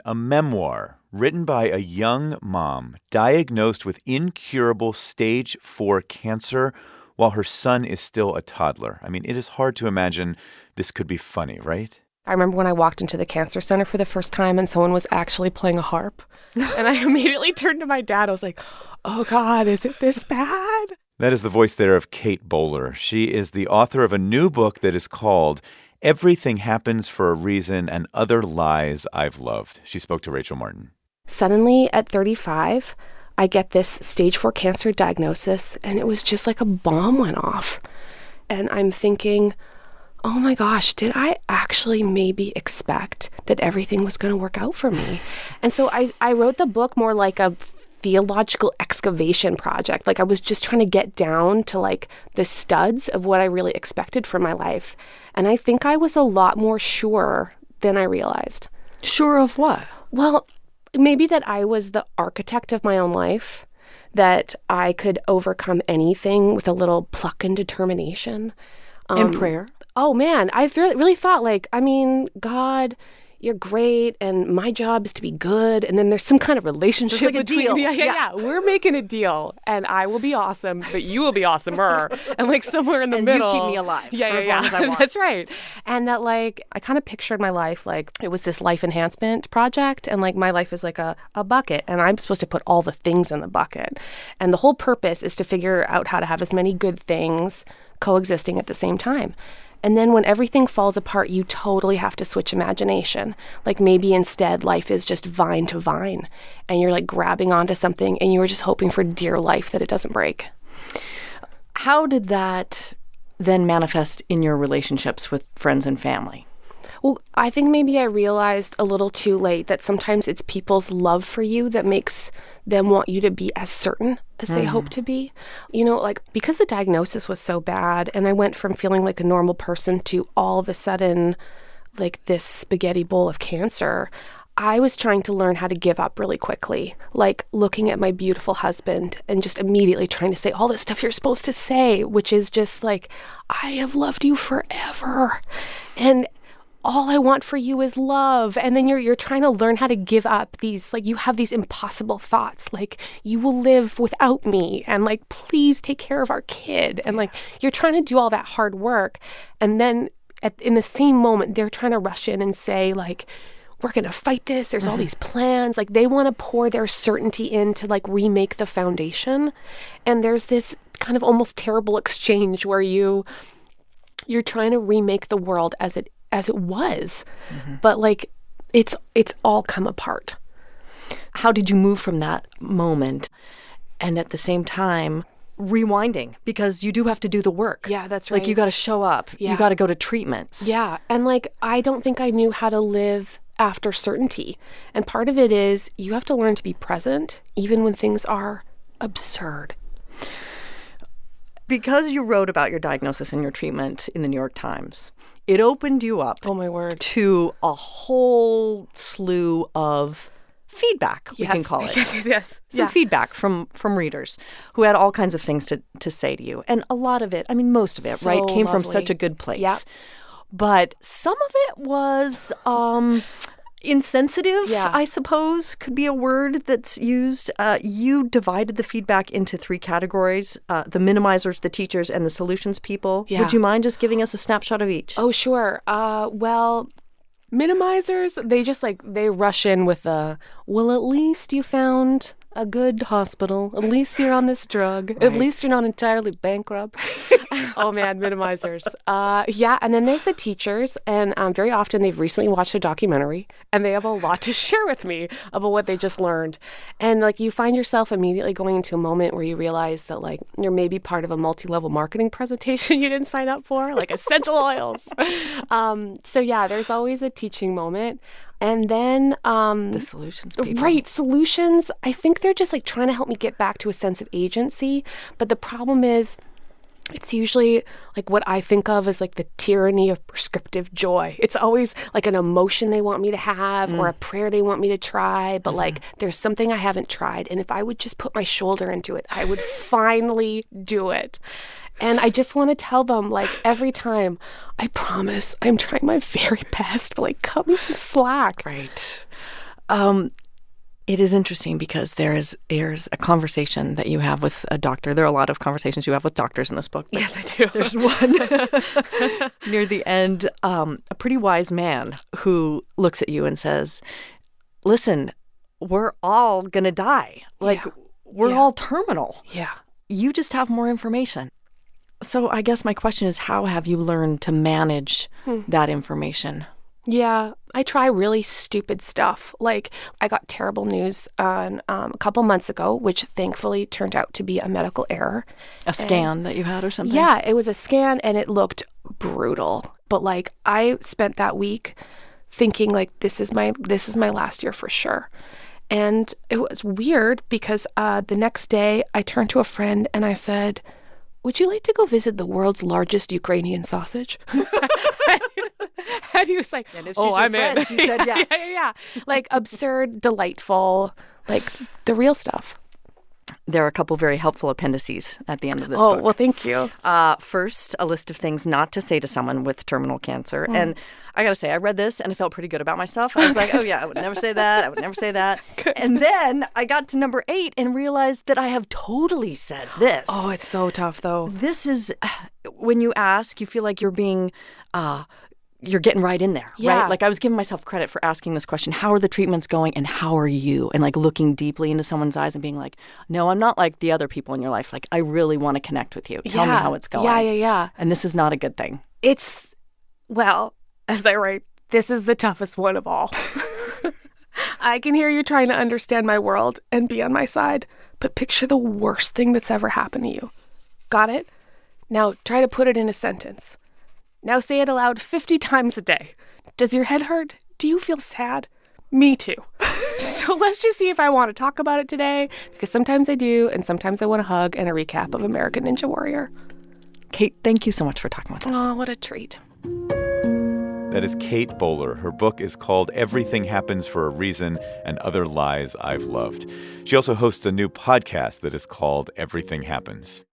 A memoir written by a young mom diagnosed with incurable stage 4 cancer while her son is still a toddler. I mean, it is hard to imagine this could be funny, right? I remember when I walked into the cancer center for the first time and someone was actually playing a harp. And I immediately turned to my dad. I was like, oh, God, is it this bad? That is the voice there of Kate Bowler. She is the author of a new book that is called Everything Happens for a Reason and Other Lies I've Loved. She spoke to Rachel Martin. Suddenly, at 35, I get this stage 4 cancer diagnosis, and it was just like a bomb went off. And I'm thinking, oh my gosh, did I actually maybe expect that everything was going to work out for me? And so I wrote the book more like a theological excavation project. Like I was just trying to get down to like the studs of what I really expected from my life. And I think I was a lot more sure than I realized. Sure of what? Well, maybe that I was the architect of my own life, that I could overcome anything with a little pluck and determination. And prayer. Oh, man. I really thought like, I mean, God, you're great, and my job is to be good, and then there's some kind of relationship like a between. deal. Yeah. We're making a deal, and I will be awesome, but you will be awesomer, and like somewhere in the middle. And you keep me alive for as yeah. long as I want. That's right. And that like, I kind of pictured my life like it was this life enhancement project, and like my life is like a bucket, and I'm supposed to put all the things in the bucket. And the whole purpose is to figure out how to have as many good things coexisting at the same time. And then when everything falls apart, you totally have to switch imagination. Like maybe instead life is just vine to vine, and you're like grabbing onto something and you're just hoping for dear life that it doesn't break. How did that then manifest in your relationships with friends and family? Well, I think maybe I realized a little too late that sometimes it's people's love for you that makes them want you to be as certain as they hope to be. You know, like because the diagnosis was so bad and I went from feeling like a normal person to all of a sudden like this spaghetti bowl of cancer, I was trying to learn how to give up really quickly, like looking at my beautiful husband and just immediately trying to say all the stuff you're supposed to say, which is just like, I have loved you forever. And all I want for you is love. And then you're trying to learn how to give up these, like you have these impossible thoughts, like you will live without me, and like, please take care of our kid. And like, you're trying to do all that hard work. And then in the same moment, they're trying to rush in and say like, we're going to fight this. There's all these plans. Like they want to pour their certainty in to like remake the foundation. And there's this kind of almost terrible exchange where you're trying to remake the world as it was, but like it's all come apart. How did you move from that moment and at the same time rewinding? Because you do have to do the work. Yeah, that's right. Like you got to show up. Yeah. You got to go to treatments. Yeah. And like, I don't think I knew how to live after certainty. And part of it is you have to learn to be present even when things are absurd. Because you wrote about your diagnosis and your treatment in the New York Times, it opened you up, oh my word, to a whole slew of feedback, we can call it. Yes. Some feedback from readers who had all kinds of things to say to you. And a lot of it, I mean, most of it, So right, came from lovely. such a good place. Yep. But some of it was insensitive, Yeah. I suppose, could be a word that's used. You divided the feedback into 3 categories, the minimizers, the teachers, and the solutions people. Yeah. Would you mind just giving us a snapshot of each? Oh, sure. Well, minimizers, they rush in with well, at least you found a good hospital. At least you're on this drug. Right. At least you're not entirely bankrupt. Oh, man, minimizers. Yeah, and then there's the teachers, and very often they've recently watched a documentary, and they have a lot to share with me about what they just learned. And, like, you find yourself immediately going into a moment where you realize that, like, you're maybe part of a multi-level marketing presentation you didn't sign up for, like essential oils. So, yeah, there's always a teaching moment. And then The solutions people. Right, solutions. I think they're just like trying to help me get back to a sense of agency. But the problem is, it's usually like what I think of as like the tyranny of prescriptive joy. It's always like an emotion they want me to have or a prayer they want me to try. But like there's something I haven't tried. And if I would just put my shoulder into it, I would finally do it. And I just want to tell them, like, every time, I promise I'm trying my very best, but, like, cut me some slack. Right. It is interesting because there's a conversation that you have with a doctor. There are a lot of conversations you have with doctors in this book. Yes, I do. There's one near the end, a pretty wise man who looks at you and says, listen, we're all going to die. Like, we're all terminal. Yeah. You just have more information. So I guess my question is, how have you learned to manage that information? Yeah, I try really stupid stuff. Like, I got terrible news on a couple months ago, which thankfully turned out to be a medical error. A scan that you had or something? Yeah, it was a scan and it looked brutal. But like, I spent that week thinking like, this is my last year for sure. And it was weird because the next day I turned to a friend and I said, would you like to go visit the world's largest Ukrainian sausage? And he was like, I'm in. She said yes. Yeah. Like absurd, delightful, like the real stuff. There are a couple very helpful appendices at the end of this book. Oh, well, thank you. First, a list of things not to say to someone with terminal cancer. And I got to say, I read this and I felt pretty good about myself. I was like, oh, yeah, I would never say that. I would never say that. Good. And then I got to number 8 and realized that I have totally said this. Oh, it's so tough, though. This is, when you ask, you feel like you're being... you're getting right in there, right? Like I was giving myself credit for asking this question, how are the treatments going and how are you? And like looking deeply into someone's eyes and being like, no, I'm not like the other people in your life. Like I really want to connect with you. Tell me how it's going. Yeah. And this is not a good thing. It's, well, as I write, this is the toughest one of all. I can hear you trying to understand my world and be on my side, but picture the worst thing that's ever happened to you. Got it? Now try to put it in a sentence. Now say it aloud 50 times a day. Does your head hurt? Do you feel sad? Me too. So let's just see if I want to talk about it today, because sometimes I do, and sometimes I want a hug and a recap of American Ninja Warrior. Kate, thank you so much for talking with us. Oh, what a treat. That is Kate Bowler. Her book is called Everything Happens for a Reason and Other Lies I've Loved. She also hosts a new podcast that is called Everything Happens.